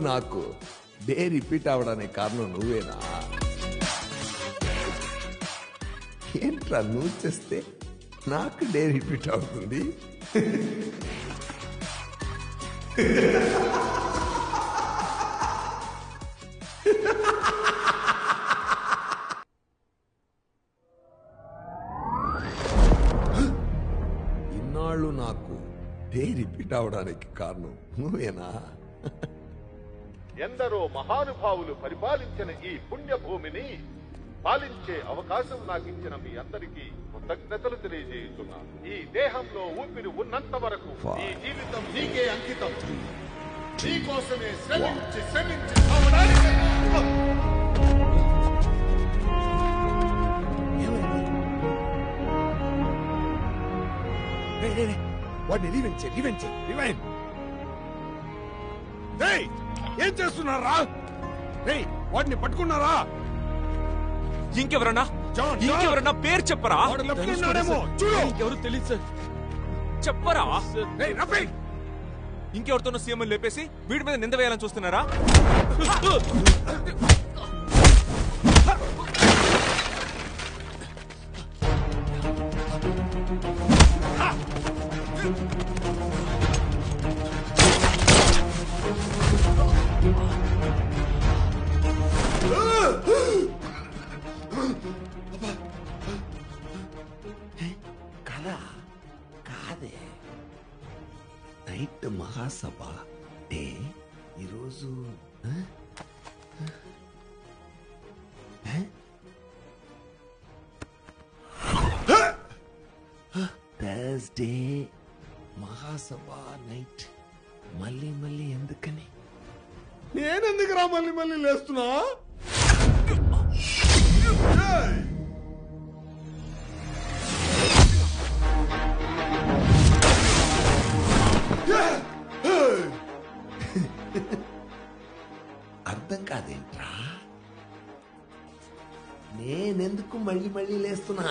నాకు day repeat అవడానికి కారణం నువ్వేనా? ఏంట్రా నువ్వు చేస్తే నాకు డే రిపీట్ అవుతుంది? ఇన్నాళ్ళు నాకు డే రిపీట్ అవడానికి కారణం నువ్వేనా? ఎందరో మహానుభావులు పరిపాలించిన ఈ పుణ్యభూమిని పాలించే అవకాశం నాకు ఇచ్చిన మీ అందరికీ కృతజ్ఞతలు తెలియజేస్తున్నాను. ఈ దేహంలో ఊపిరి ఉన్నంత వరకు ఈ జీవితం నీకే అంకితం. నీకోసమే శ్రమించి చావడానికి. వాడిని రివెంజ్. ఏం చేస్తున్నారా? వాడిని పట్టుకున్నారా? ఇంకెవరన్నా పేరు చెప్పరా? ఎవరు తెలియదు సార్. చెప్పరా? ఇంకెవరితోనో సీఎం లేపేసి వీడి మీద నింద వేయాలని చూస్తున్నారా? కాదే, నైట్ మహాసభ డే ఈరోజు థర్స్డే మహాసభ నైట్. మళ్ళీ ఎందుకని? నేనెందుకురా మళ్ళీ లేస్తున్నా? అర్థం కాదేంట్రా? నేనెందుకు మళ్ళీ లేస్తున్నా?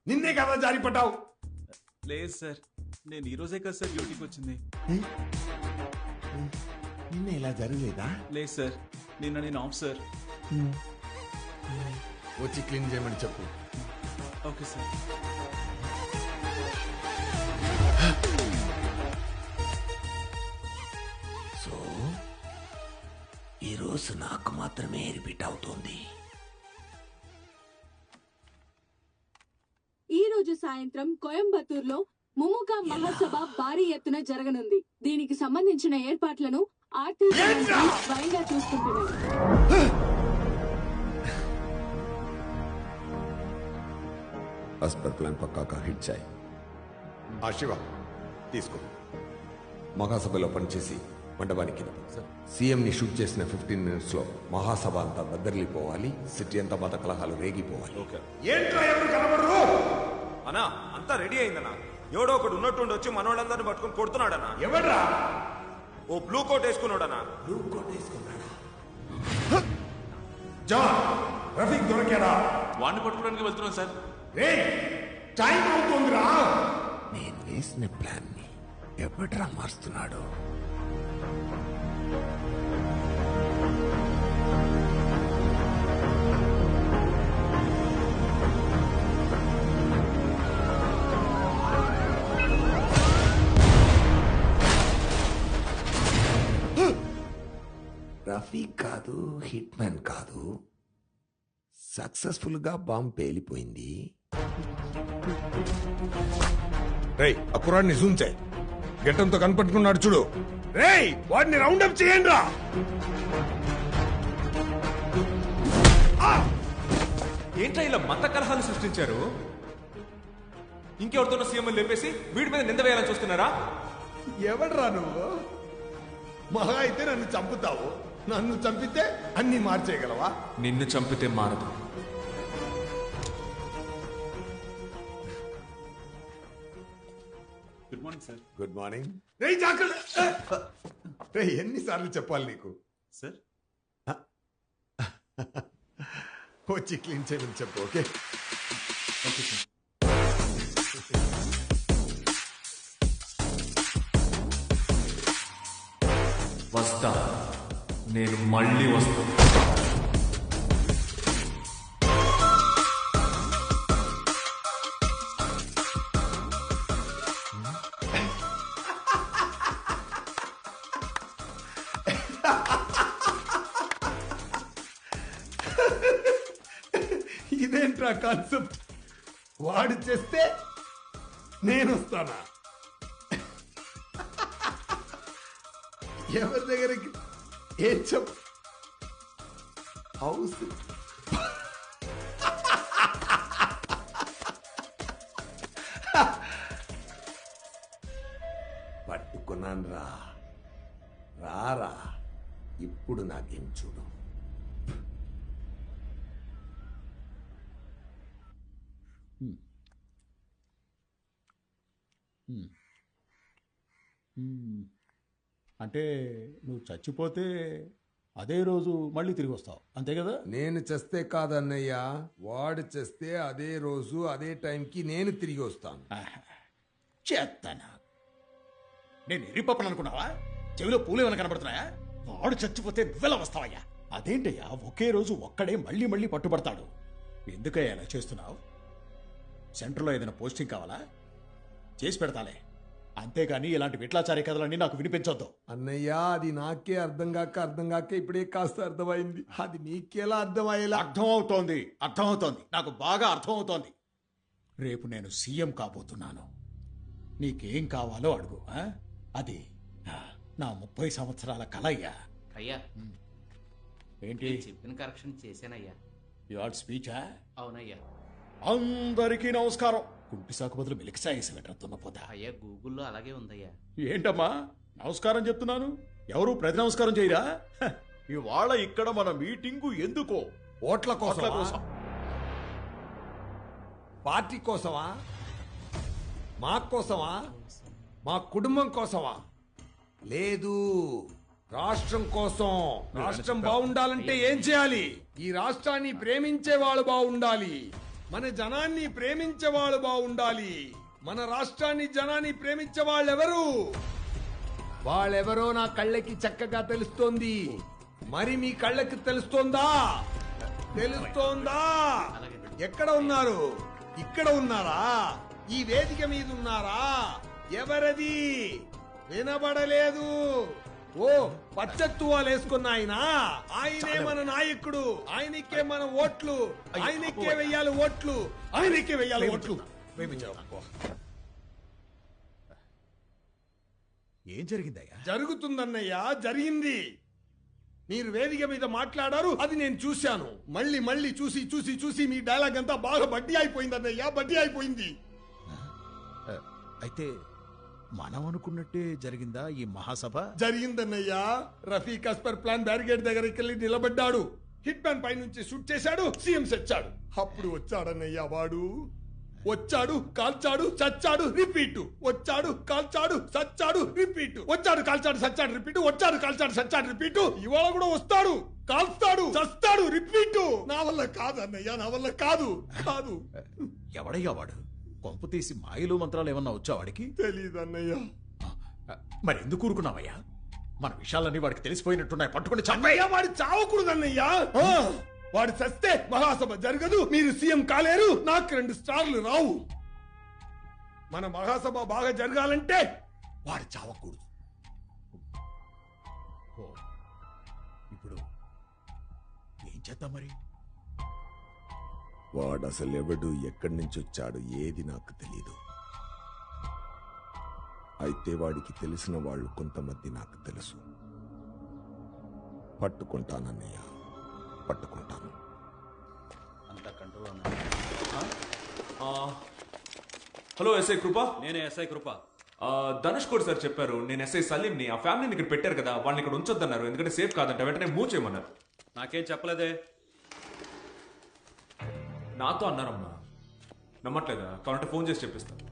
నిన్నే కదా జారి పడ్డావు. లేదు సార్, నేను ఈ రోజే కదా సార్ డ్యూటీకి వచ్చింది. నిన్న ఇలా జరగలేదా? లేదు సార్, నిన్న నేను ఆఫ్ సార్. వచ్చి క్లీన్ చేయమని చెప్పు. Okay sir. సో ఈరోజు నాకు మాత్రమే రిపీట్ అవుతోంది. ఈ రోజు సాయంత్రం కోయంబత్తూరులో ముముగా మహాసభ భారీ ఎత్తున జరగనుంది. దీనికి సంబంధించిన ఏర్పాట్లను ఆర్టీ స్వయంగా చూసుకుంటున్నారు. ప్లాన్ పక్కా హిట్ చాయ్. ఆ శివ తీసుకో. మహాసభలో పనిచేసి మండపానికి సీఎం ని షూట్ చేసిన 15 minutes లో మహాసభ అంతా బద్దరిల్లిపోవాలి. సిటీ అంతా మత కలహాలు రేగిపోవాలి. ఏంట్రా ఎవరు కనబడరు? అన్నా అంతా రెడీ అయిందన్నా. ఎవడో ఒకడు ఉన్నట్టుండి వచ్చి మనోళ్ళందరినీ పట్టుకుని కొడుతున్నాడన్నా. ఎవడ్రా? ఓ బ్లూ కోట్ వేసుకున్నాడన్నా. జాన్, రఫీక్ దొరికాడా? వాడిని పట్టుకోవడానికి వెళ్తున్నాను సార్. టైం అవుతుందిరా. నేను వేసిన ప్లాన్ ని ఎవడ్రా మారుస్తున్నాడు? రఫీక్ కాదు, హిట్ మ్యాన్ కాదు, సక్సెస్ఫుల్ గా బాంబు పేలిపోయింది. రేయ్ ఆ కుర్రాడిని జూమ్ చేయి. గెట్టంతో కనపట్టుకున్నాడు చూడు. రేయ్ వాడిని రౌండప్ చేయండి రా. ఏంట్రా ఇలా మత కలహాలు సృష్టించారు? ఇంకెవరితోనో సీఎం లేపేసి వీడి మీద నింద వేయాలని చూస్తున్నారా? ఎవడ్రా నువ్వు? మహా అయితే నన్ను చంపుతావు, నన్ను చంపితే అన్ని మార్చేయగలవా? నిన్ను చంపితే మారదు. Good morning sir. Good morning. రే జాగ్రత్త. రే ఎన్నిసార్లు చెప్పాలి నీకు? సార్ వచ్చి క్లీన్ చేయమని చెప్పు. Okay okay sir. వస్తా, నేను మళ్ళీ వస్తా. ఇదేంట్రా కాన్సెప్ట్? వాడు చేస్తే నేను వస్తానా? ఎవరి దగ్గరికి ఏం చెప్పు? హౌస్ పట్టుకున్నాను రా. రారా ఇప్పుడు నాకేం చూడు. అంటే నువ్వు చచ్చిపోతే అదే రోజు మళ్ళీ తిరిగి వస్తావు, అంతే కదా? నేను చేస్తే కాదన్నయ్యా, వాడు చేస్తే అదే రోజు అదే టైంకి నేను తిరిగి వస్తాను. చేస్తానా? నేను ఎర్రిపప్పను అనుకున్నావా? చెవిలో పూలు ఏమైనా కనబడుతున్నాయా? వాడు చచ్చిపోతే నువ్వెలా వస్తావయ్యా? అదేంటయ్యా, ఒకే రోజు ఒక్కడే మళ్ళీ మళ్ళీ పట్టుబడతాడు. ఎందుకయ్యా ఇలా చేస్తున్నావు? సెంటర్లో ఏదైనా పోస్టింగ్ కావాలా? చేసి పెడతాలే. అంతేగాని ఇలాంటి విట్లాచారి కథలన్నీ నాకు వినిపించొద్దు. అన్నయ్యా అది నాకే అర్థం కాక ఇప్పుడే కాస్త అర్థమైంది. అది నీకెలా అర్థమయ్యేలా? అర్థమవుతోంది, నాకు బాగా అర్థమవుతోంది. రేపు నేను సీఎం కాబోతున్నాను. నీకేం కావాలో అడుగు. అది నా 30 సంవత్సరాల కల అయ్యా. అయ్యా ఏంటి చెప్పిన కరెక్షన్ చేశానయ్యా. యువర్ స్పీచా? అవునయ్యా. అందరికీ నమస్కారం. కుంటి సాకు బదులు మిలికిసా వేసి పోతా. అయ్యా గూగుల్లో అలాగే ఉందయ్యా. ఏంటమ్మా నమస్కారం చెప్తున్నాను, ఎవరు ప్రతి నమస్కారం చేయరా? ఇవాళ ఇక్కడ మన మీటింగు ఎందుకో? ఓట్ల ఓట్ల కోసం? కోసం. పార్టీ కోసమా? మా కోసమా? మా కుటుంబం కోసమా? లేదు, రాష్ట్రం కోసం. రాష్ట్రం బాగుండాలంటే ఏం చేయాలి? ఈ రాష్ట్రాన్ని ప్రేమించే వాళ్ళు బాగుండాలి, మన జనాన్ని ప్రేమించే వాళ్ళు బాగుండాలి. మన రాష్ట్రాన్ని జనాన్ని ప్రేమించే వాళ్ళెవరు? వాళ్ళెవరో నా కళ్ళకి చక్కగా తెలుస్తోంది. మరి మీ కళ్ళకి తెలుస్తోందా? తెలుస్తోందా? ఎక్కడ ఉన్నారు? ఇక్కడ ఉన్నారా? ఈ వేదిక మీద ఉన్నారా? ఎవరది? వినబడలేదు. ఓ పచ్చత్తువాలు వేసుకున్న ఆయనే మన నాయకుడు. ఆయనకే మన ఓట్లు, ఆయనకే వెయ్యాలి ఓట్లు, ఆయనకే వెయ్యాలి ఓట్లు. ఏం జరిగిందయ్యా? జరుగుతుందన్నయ్యా, జరిగింది. మీరు వేదిక మీద మాట్లాడారు, అది నేను చూశాను. మళ్ళీ మళ్ళీ చూసి చూసి చూసి మీ డైలాగ్ అంతా బాగా బడ్డీ అయిపోయిందన్నయ్యా, బడ్డీ అయిపోయింది. అయితే మనం అనుకున్నట్టే జరిగిందా ఈ మహాసభ? జరిగిందన్నయ్యా. రఫీక్ అస్పర్ ప్లాన్ బ్యారిగేడ్ దగ్గరికి వెళ్ళి నిలబడ్డాడు. హిట్ మ్యాన్ పై నుంచి షూట్ చేశాడు, సీఎం చచ్చాడు. అప్పుడు వచ్చాడన్నయ్యా వాడు. వచ్చాడు, కాల్చాడు, చచ్చాడు, రిపీట్. వచ్చాడు, కాల్చాడు, చచ్చాడు, రిపీట్. వచ్చాడు, కాల్చాడు, చచ్చాడు, రిపీట్. వచ్చాడు, కాల్చాడు, చచ్చాడు, రిపీట్. ఇవాళ కూడా వస్తాడు, కాల్స్తాడు, చస్తాడు, రిపీట్. నా వల్ల కాదు అన్నయ్యా, నా వల్ల కాదు. కాదు. ఎవడయ్యా వాడు? కొంపు తీసి మాయలు మంత్రాలు ఏమన్నా వచ్చా వాడికి? తెలీదు అన్నయ్యా. మరి ఎందుకు ఊరుకున్నావయ్యా? మన విషయాలన్నీ వాడికి తెలిసిపోయినట్టున్నాయి, పట్టుకుని అన్నయ్యా వాడు చావకూడదన్నయ్యా. వాడు చస్తే మహాసభ జరగదు, మీరు సీఎం కాలేరు, నాకు 2 స్టార్లు రావు. మన మహాసభ బాగా జరగాలంటే వాడు చావకూడదు. ఇప్పుడు ఏం చేద్దాం మరి? వాడు అసలు ఎవడు, ఎక్కడి నుంచి వచ్చాడు, ఏది నాకు తెలీదు. అయితే వాడికి తెలిసిన వాళ్ళు కొంతమంది నాకు తెలుసు. పట్టుకుంటానన్నయ్య, పట్టుకుంటాను. అంతా కంట్రోల్ హలో ఎస్ఐ కృప. నేనే ఎస్ఐ కృప. ధనుష్ కోడి సార్ చెప్పారు నేను ఎస్ఐ సలీంని. ఆ ఫ్యామిలీని ఇక్కడ పెట్టారు కదా, వాళ్ళని ఇక్కడ ఉంచొద్దన్నారు, ఎందుకంటే సేఫ్ కాదంట. వెంటనే మూవ్ చేయమన్నారు. నాకేం చెప్పలేదే. నాతో అన్నారమ్మా. నమ్మట్లేదా? కావాలంటే ఫోన్ చేసి చెప్పిస్తాను.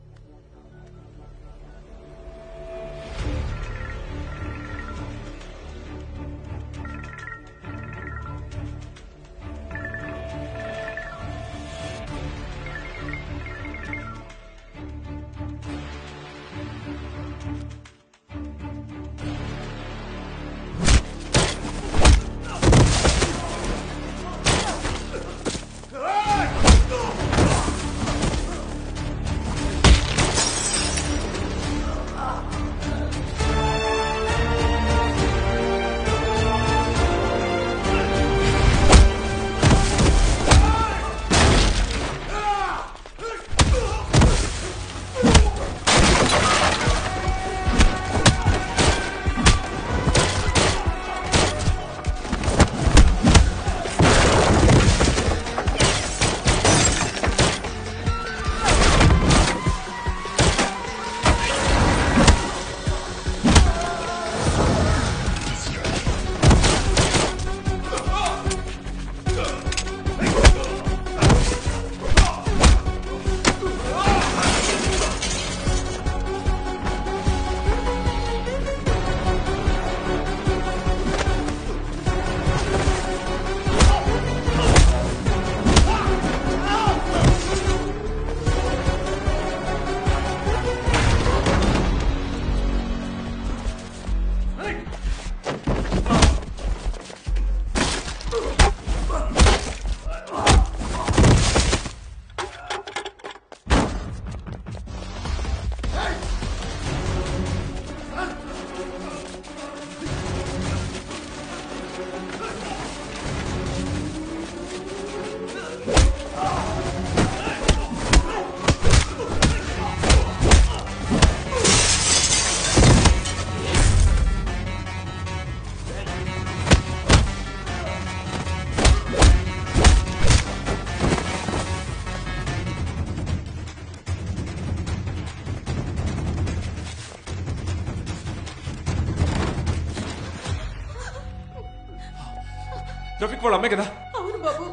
రఫీక్ వాళ్ళ అమ్మే కదా? అవును బాబు.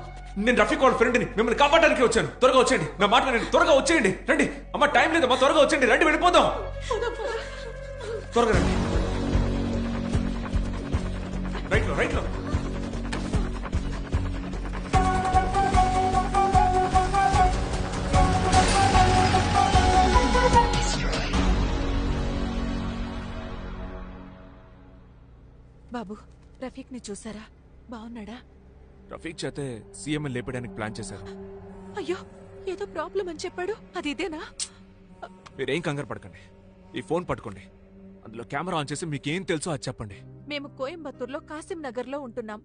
నేను రఫీక్ వాళ్ళ ఫ్రెండ్ని, మిమ్మల్ని కాపాడడానికి వచ్చాను. త్వరగా వచ్చేయండి, నా మాట వినండి. త్వరగా వచ్చేయండి, రండి. అమ్మ టైం లేదమ్మా, త్వరగా వచ్చేయండి, రండి, వెళ్ళిపోదాం. త్వరగా రండి. రైట్లో రైట్లో. బాబు, రఫీక్ ని చూసారా? బాగున్నాడా? రఫీక్ చేతే సీఎం లేపడానికి ప్లాన్ చేశారు. అయ్యో, ఏదో ప్రాబ్లం అని చెప్పాడు. అది ఇదేనా? మీరేం కంగారు పడకండి. ఈ ఫోన్ పట్టుకోండి, అందులో కెమెరా ఆన్ చేసి మీకేం తెలుసో అది చెప్పండి. మేము కోయంబత్తూర్లో కాసిం నగర్ లో ఉంటున్నాం.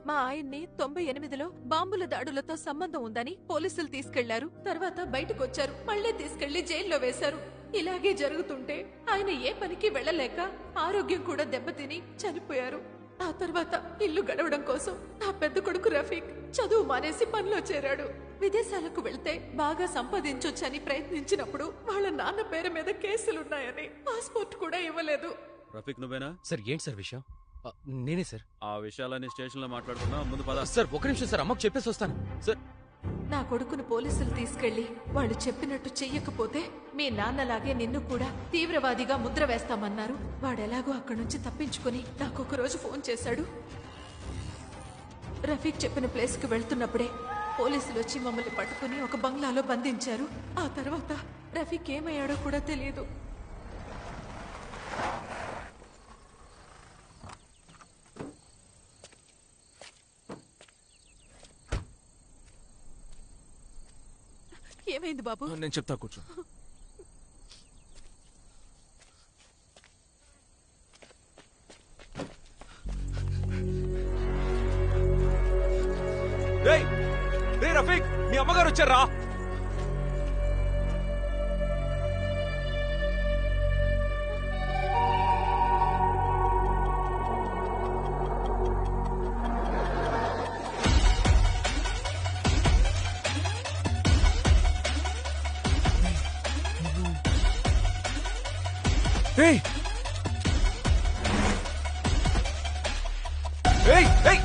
మా ఆయన్ని 98లో బాంబుల దాడులతో సంబంధం ఉందని పోలీసులు తీసుకెళ్లారు. తర్వాత బయటకొచ్చారు, మళ్లీ తీసుకెళ్లి జైల్లో వేశారు. ఇలాగే జరుగుతుంటే ఆయన ఏ పనికి వెళ్లలేక ఆరోగ్యం కూడా దెబ్బతిని చనిపోయారు. ఆ తర్వాత ఇల్లు గడవడం కోసం నా పెద్ద కొడుకు రఫీక్ చదువు మానేసి పనిలో చేరాడు. విదేశాలకు వెళ్తే బాగా సంపాదించొచ్చని ప్రయత్నించినప్పుడు వాళ్ళ నాన్న పేరు మీద కేసులున్నాయని పాస్పోర్ట్ కూడా ఇవ్వలేదు. రఫీక్ నువ్వేనా? సార్ ఏంటి సార్ విషయం? నేనే సార్. ఆ విషయాలన్నీ స్టేషన్ లో మాట్లాడుకున్నా. ముందు పద. సార్ ఒక నిమిషం సార్, అమ్మకు చెప్పేసి వస్తాను సార్. నా కొడుకును పోలీసులు తీసుకెళ్లి వాళ్ళు చెప్పినట్టు చెయ్యకపోతే మీ నాన్నలాగే నిన్ను కూడా తీవ్రవాదిగా ముద్ర వేస్తామన్నారు. వాడెలాగో అక్కడి నుంచి తప్పించుకుని నాకొక రోజు ఫోన్ చేశాడు. రఫీక్ చెప్పిన ప్లేస్ కి వెళ్తున్నప్పుడే పోలీసులు వచ్చి మమ్మల్ని పట్టుకుని ఒక బంగ్లాలో బంధించారు. ఆ తర్వాత రఫీక్ ఏమయ్యాడో కూడా తెలియదు. ఏమైంది బాబు? నేను చెప్తా, కూర్చో. రఫీక్, మీ అమ్మగారు వచ్చారా? ఏయ్ ఏయ్ ఏయ్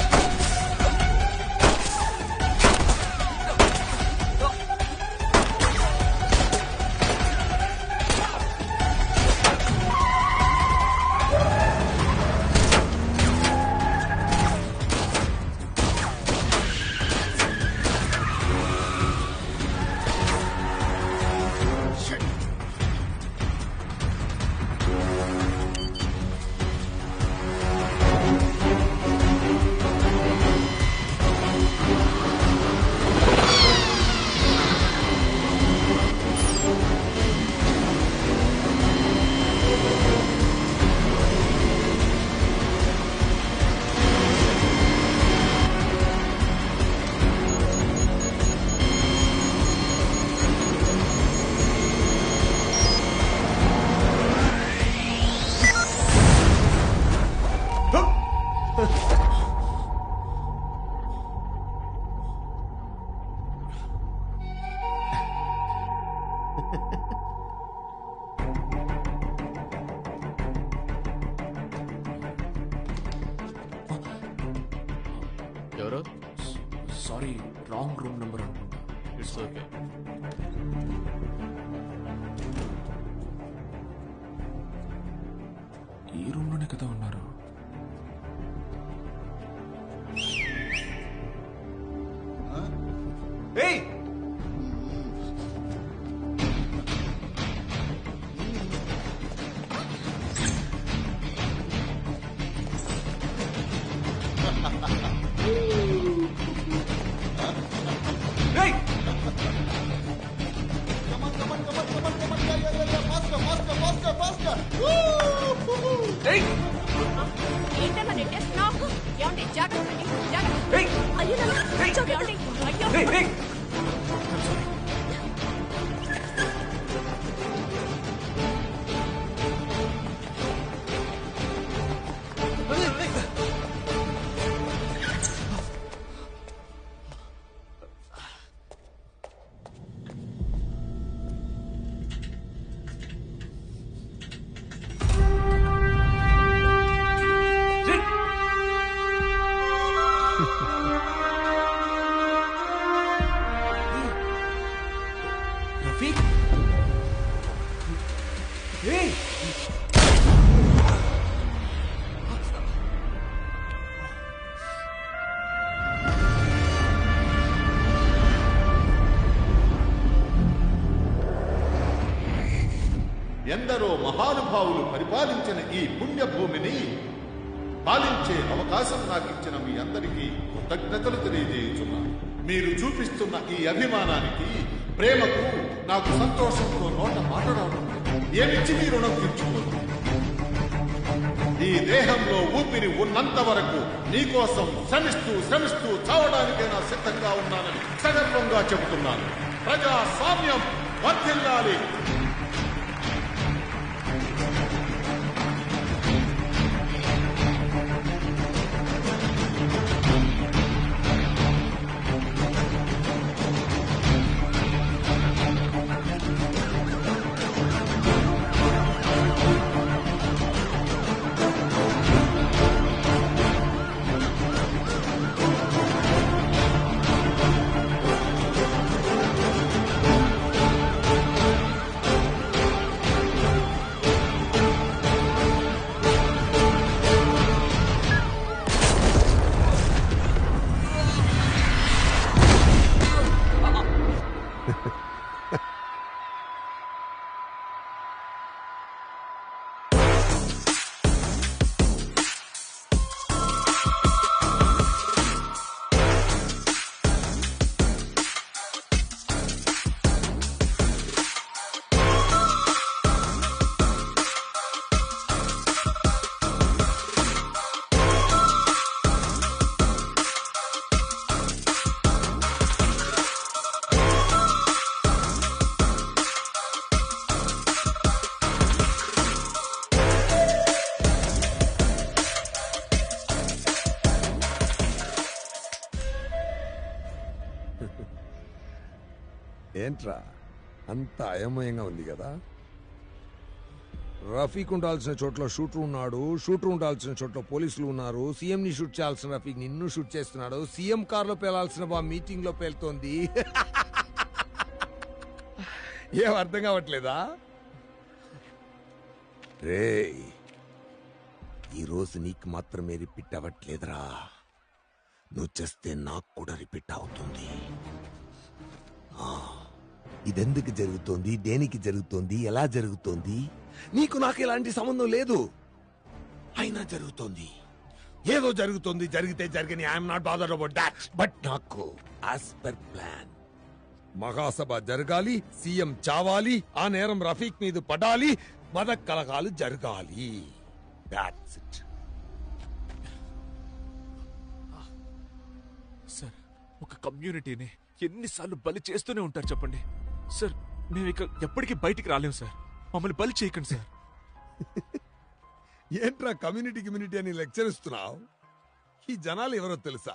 ఎవరు? సారీ, రాంగ్ రూమ్ నెంబర్ అనుకుంటా. It's okay. ఈ రూమ్ లోనే కదా ఉన్నారు. ఏయ్ ఏయ్ ఏయ్ ఏంటన్నా నెట్టేస్తున్నావు? ఏమండి జాగ్రత్త అండి, జాగ్రత్త. ఏయ్ అయ్యో నాన్న, కొంచెం ఏమండి? అయ్యో. ఏయ్ ఏయ్ రఫీక్, ఏయ్ ఎందరో మహానుభావులు పరిపాలించిన ఈ పుణ్యభూమిని పాలించే అవకాశం నాకు ఇచ్చిన మీ అందరికీ కృతజ్ఞతలు తెలియజేయుచున్నాను. మీరు చూపిస్తున్న ఈ అభిమానానికి, ప్రేమకు నాకు సంతోషంతో నోట మాట్లాడడం ఏమిచ్చి మీ రుణం తీర్చుకోను. ఈ దేహంలో ఊపిరి ఉన్నంత వరకు నీకోసం శ్రమిస్తూ శ్రమిస్తూ చావడానికైనా సిద్ధంగా ఉన్నానని సగర్వంగా చెబుతున్నాను. ప్రజాస్వామ్యం వర్ధిల్లాలి. ఏంట్రా అంత అయోమయంగా ఉంది కదా? రఫీక్ ఉండాల్సిన చోట్ల షూటర్ ఉన్నాడు, షూటర్ ఉండాల్సిన చోట్ల పోలీసులు ఉన్నారు. సీఎం ని షూట్ చేయాల్సిన రఫీక్ నిన్ను షూట్ చేస్తున్నాడు. సీఎం కార్ లో పేలాల్సిన బా మీటింగ్ లో పేలుతోంది. ఏం అర్థం కావట్లేదా? రే, ఈరోజు నీకు మాత్రమే రిపీట్ అవ్వట్లేదురా, నువ్వు చేస్తే నాకు కూడా రిపీట్ అవుతుంది. ఇదెందుకు జరుగుతోంది, దేనికి జరుగుతోంది, ఎలా జరుగుతోంది? నీకు నాకు ఎలాంటి సంబంధం లేదు, అయినా జరుగుతోంది. ఏదో జరుగుతోంది, జరిగితే జరగని. I'm not bothered about that. But నాకు యాజ్ పర్ ప్లాన్ మహాసభ జరగాలి, సీఎం చావాలి, ఆ నేరం రఫీక్ మీద పడాలి, మద కలగాలు జరగాలి. That's it. సార్, ఒక కమ్యూనిటీని ఎన్నిసార్లు బలి చేస్తూనే ఉంటారు చెప్పండి సార్. మేము ఇక ఎప్పటికీ బయటికి రాలేం సార్. మమ్మల్ని బలి చేయకండి సార్. ఏంట్రా కమ్యూనిటీ అని లెక్చర్ ఇస్తున్నావు? ఈ జనాలు ఎవరో తెలుసా?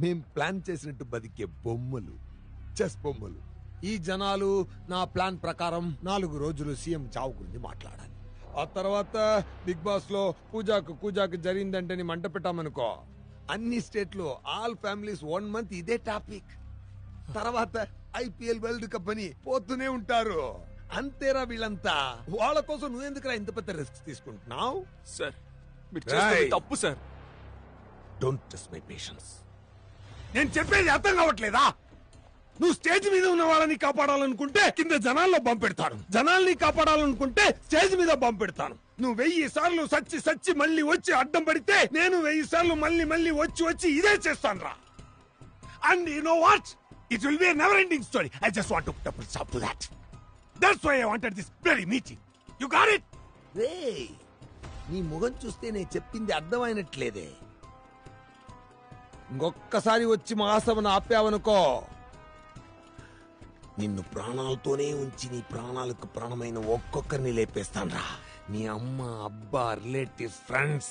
మేం ప్లాన్ చేసినట్టు బతికే బొమ్మలు, చెస్ బొమ్మలు. ఈ జనాలు నా ప్లాన్ ప్రకారం 4 రోజులు సీఎం చావు గురించి మాట్లాడాలి. ఆ తర్వాత బిగ్ బాస్ లో పూజాకు జరిగిందంటే మంట పెట్టామనుకో, అన్ని స్టేట్లో ఆల్ ఫ్యామిలీస్ 1 మంత్ ఇదే టాపిక్. తర్వాత ఐపీఎల్ వరల్డ్ కప్ అని పోతూనే ఉంటారు. అంతేరా వీళ్ళంతా. వాళ్ళ కోసం నువ్వెందుకురా ఇంత పెద్ద రిస్క్ తీసుకుంటున్నావు? సార్, మీరు చేస్తున్నది తప్పు sir. Don't test my patience. నేను చెప్పేది అర్థం కావట్లేదా? నువ్వు స్టేజ్ మీద ఉన్న వాళ్ళని కాపాడాలనుకుంటే కింద జనాల్లో బాంబు పెడతాను, జనాల్ని కాపాడాలనుకుంటే స్టేజ్ మీద బాంబు పెడతాను. నువ్వు 1000 సార్లు సచ్చి మళ్ళీ వచ్చి అడ్డం పడితే నేను 1000 సార్లు మళ్ళీ వచ్చి ఇదే చేస్తాను రా. And you know what, it will be a never ending story. I just want to put a stop to that. That's why I wanted this bloody meeting. You got it? రే, నీ ముఖం చూస్తే నేను చెప్పింది అర్థమైనట్లేదే. ఇంకొక్కసారి వచ్చి మహాసభను ఆపావనుకో, నిన్ను ప్రాణాలతోనే ఉంచి నీ ప్రాణాలకు ప్రాణమైన ఒక్కొక్కరిని లేపేస్తాను రా. నీ అమ్మ, అబ్బా, రిలేటివ్స్, ఫ్రెండ్స్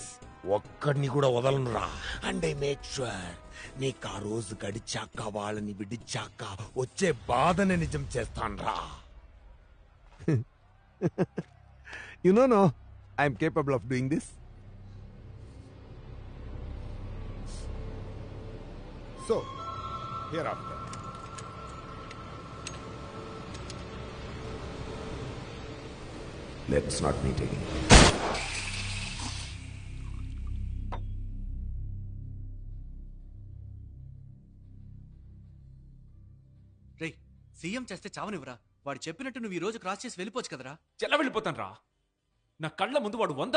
ఒక్కడిని కూడా వదలను రా. అండ్ ఐ మేక్ ష్యూర్ నీకు ఆ రోజు గడిచాక, వాళ్ళని విడిచాక వచ్చే బాధని నిజం చేస్తాను రా. You know I'm capable of doing this. So here after let's not meet again. Ray, CM చేస్తే చావనివ్వరా? వాడు చెప్పినట్టు నువ్వు ఈ రోజు క్రాస్ చేసి వెళ్ళిపోవచ్చు కదరా. ఎలా వెళ్ళిపోతాను రా? నా కళ్ళ ముందు వాడు 100